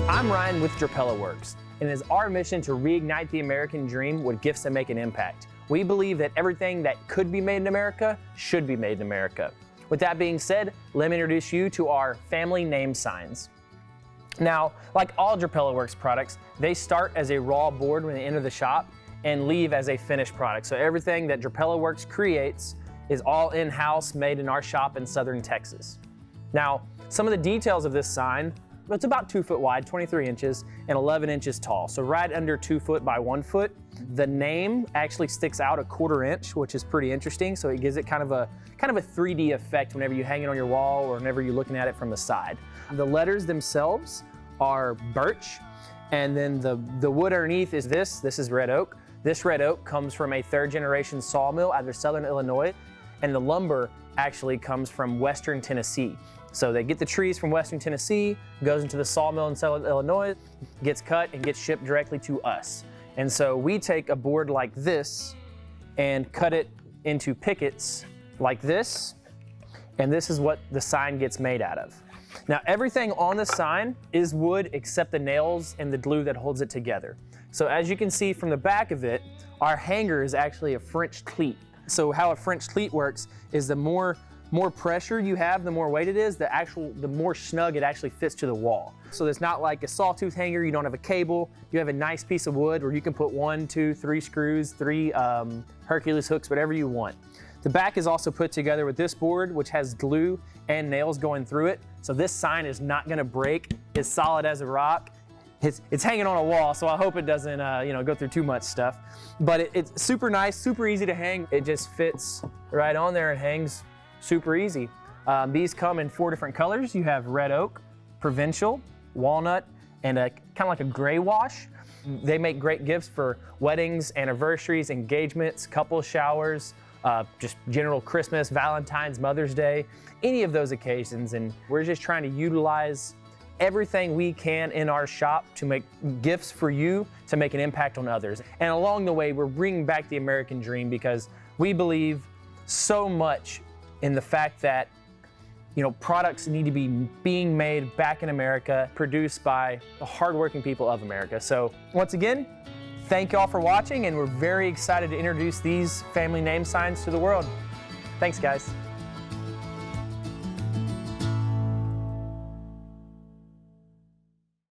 I'm Ryan with Drapela Works, and it is our mission to reignite the American dream with gifts that make an impact. We believe that everything that could be made in America should be made in America. With that being said, let me introduce you to our family name signs. Now, like all Drapela Works products, they start as a raw board when they enter the shop and leave as a finished product. So everything that Drapela Works creates is all in-house, made in our shop in Southern Texas. Now, some of the details of this sign: it's about 2 foot wide, 23 inches, and 11 inches tall. So right under 2 foot by 1 foot. The name actually sticks out 1/4 inch, which is pretty interesting. So it gives it kind of a 3D effect whenever you hang it on your wall or whenever you're looking at it from the side. The letters themselves are birch, and then the wood underneath is this is red oak. This red oak comes from a 3rd generation sawmill out of Southern Illinois, and the lumber actually comes from Western Tennessee. So they get the trees from Western Tennessee, goes into the sawmill in Southern Illinois, gets cut and gets shipped directly to us. And so we take a board like this and cut it into pickets like this, and this is what the sign gets made out of. Now, everything on the sign is wood except the nails and the glue that holds it together. So as you can see from the back of it, our hanger is actually a French cleat. So how a French cleat works is the more pressure you have, the more weight it is, the more snug it actually fits to the wall. So it's not like a sawtooth hanger, you don't have a cable, you have a nice piece of wood where you can put 1, 2, 3 screws, 3 Hercules hooks, whatever you want. The back is also put together with this board, which has glue and nails going through it. So this sign is not gonna break, it's solid as a rock. It's hanging on a wall, so I hope it doesn't go through too much stuff. But it's super nice, super easy to hang. It just fits right on there and hangs super easy. These come in 4 different colors. You have red oak, provincial, walnut, and kind of like a gray wash. They make great gifts for weddings, anniversaries, engagements, couple showers, just general Christmas, Valentine's, Mother's Day, any of those occasions. And we're just trying to utilize everything we can in our shop to make gifts for you to make an impact on others. And along the way, we're bringing back the American dream because we believe so much in the fact that products need to be being made back in America, produced by the hardworking people of America. So once again, thank you all for watching, and we're very excited to introduce these family name signs to the world. Thanks, guys.